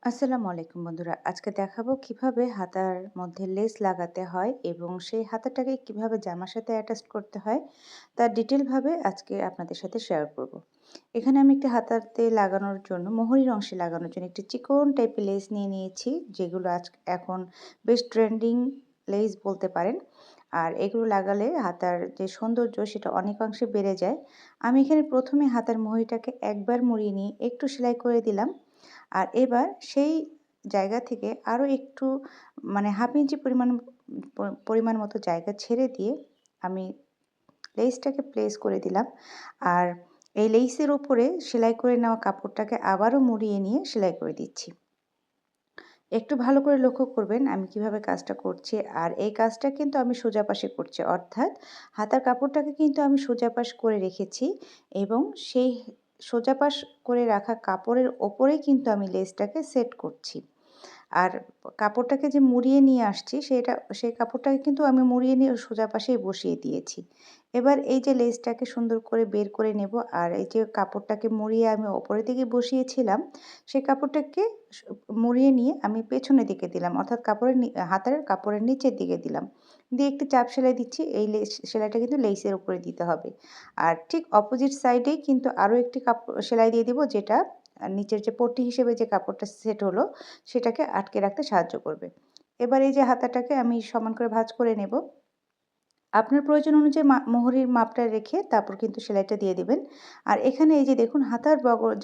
আসসালামু আলাইকুম বন্ধুরা। আজকে দেখাবো কিভাবে হাতার মধ্যে লেস লাগাতে হয় এবং সেই হাতাটাকে কিভাবে জামার সাথে অ্যাটাচ করতে হয় তার ডিটেইলভাবে আজকে আপনাদের সাথে শেয়ার করব। এখানে আমি একটি হাতাতে লাগানোর জন্য মোহরির অংশে লাগানোর জন্য একটি চিকন টাইপের লেস নিয়ে নিয়েছি, যেগুলো এখন বেশ ট্রেন্ডিং লেস বলতে পারেন। আর এগুলো লাগালে হাতার যে সৌন্দর্য সেটা অনেকাংশে বেড়ে যায়। আমি এখানে প্রথমে হাতার মোহরিটাকে একবার মুড়িয়ে নিয়ে একটু সেলাই করে দিলাম। আর এবার সেই জায়গা থেকে আরও একটু মানে 1/2 ইঞ্চি পরিমাণ মতো জায়গা ছেড়ে দিয়ে আমি লেসটাকে প্লেস করে দিলাম। আর এই লেসের উপরে সেলাই করে নেওয়া কাপড়টাকে আবারও মুড়িয়ে নিয়ে সেলাই করে দিচ্ছি। একটু ভালো করে লক্ষ্য করবেন আমি কিভাবে কাজটা করছি। আর এই কাজটা কিন্তু আমি সোজা পাশে করছি, অর্থাৎ হাতার কাপড়টাকে কিন্তু আমি সোজা পাশ করে রেখেছি এবং সেই সোজা পাশ করে রাখা কাপড়ের ওপরেই কিন্তু আমি লেসটাকে সেট করছি। আর কাপড়টাকে যে মুড়িয়ে নিয়ে আসছি সেই কাপড়টাকে কিন্তু আমি মুড়িয়ে নিয়ে সোজা পাশেই বসিয়ে দিয়েছি। এবার এই যে লেসটাকে সুন্দর করে বের করে নেব, আর এই যে কাপড়টাকে মুড়িয়ে আমি ওপরের দিকে বসিয়েছিলাম, সেই কাপড়টাকে মুড়িয়ে নিয়ে আমি পেছনের দিকে দিলাম, অর্থাৎ হাতার কাপড়ের নিচের দিকে দিলাম। দিয়ে একটু চাপ সেলাই দিচ্ছি। এই সেলাইটা কিন্তু লেসের উপরে দিতে হবে। আর ঠিক অপোজিট সাইডেই কিন্তু আরও একটি সেলাই দিয়ে দিব, যেটা নিচের যে পট্টি হিসেবে যে কাপড়টা সেট হলো সেটাকে আটকে রাখতে সাহায্য করবে। এবার এই যে হাতাটাকে আমি সমান করে ভাঁজ করে নেব। আপনার প্রয়োজন অনুযায়ী মোহরির মাপটা রেখে তারপর কিন্তু সেলাইটা দিয়ে দিবেন। আর এখানে এই যে দেখুন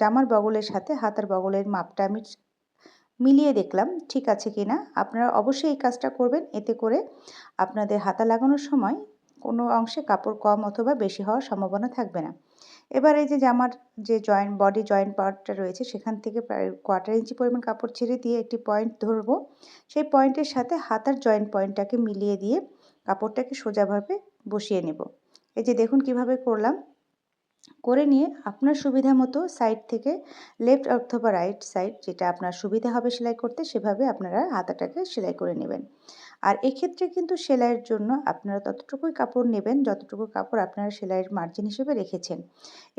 জামার বগলের সাথে হাতার বগলের মাপটা আমি মিলিয়ে দেখলাম ঠিক আছে কিনা। আপনারা অবশ্যই এই কাজটা করবেন, এতে করে আপনাদের হাতা লাগানোর সময় কোনো অংশে কাপড় কম অথবা বেশি হওয়ার সম্ভাবনা থাকবে না। এবার এই যে জামার যে বডি জয়েন্ট পার্টটা রয়েছে সেখান থেকে প্রায় 1/4 ইঞ্চি পরিমাণ কাপড় ছেড়ে দিয়ে একটি পয়েন্ট ধরবো। সেই পয়েন্টের সাথে হাতার জয়েন্ট পয়েন্টটাকে মিলিয়ে দিয়ে কাপড়টাকে সোজাভাবে বসিয়ে নেব। এই যে দেখুন কিভাবে করলাম। করে নিয়ে আপনার সুবিধা মতো সাইড থেকে লেফট অথবা রাইট সাইড, যেটা আপনার সুবিধা হবে সেলাই করতে, সেভাবে আপনারা হাতাটাকে সেলাই করে নেবেন। আর এক্ষেত্রে কিন্তু সেলাইয়ের জন্য আপনারা ততটুকুই কাপড় নেবেন যতটুকু কাপড় আপনারা সেলাইয়ের মার্জিন হিসেবে রেখেছেন।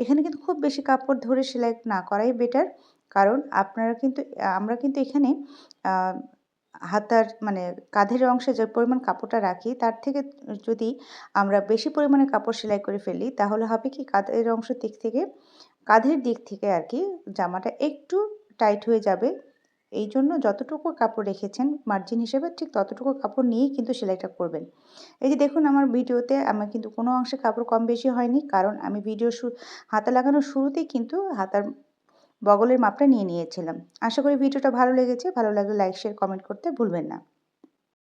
এখানে কিন্তু খুব বেশি কাপড় ধরে সেলাই না করাই বেটার। কারণ আমরা কিন্তু এখানে হাতার মানে কাঁধের অংশে যে পরিমাণ কাপড়টা রাখি তার থেকে যদি আমরা বেশি পরিমাণে কাপড় সেলাই করে ফেলি, তাহলে হবে কি কাঁধের দিক থেকে আর কি জামাটা একটু টাইট হয়ে যাবে। এইজন্য যতটুকু কাপড় রেখেছেন মার্জিন হিসেবে ঠিক ততটুকু কাপড় নিয়েই কিন্তু সেলাইটা করবেন। এই যে দেখুন আমার ভিডিওতে আমার কিন্তু কোনো অংশে কাপড় কম বেশি হয়নি, কারণ আমি হাতা লাগানোর শুরুতেই কিন্তু হাতার বগলের মাপটা নিয়ে নিয়েছিলাম। আশা করি ভিডিওটা ভালো লেগেছে। ভালো লাগলে লাইক, শেয়ার, কমেন্ট করতে ভুলবেন না।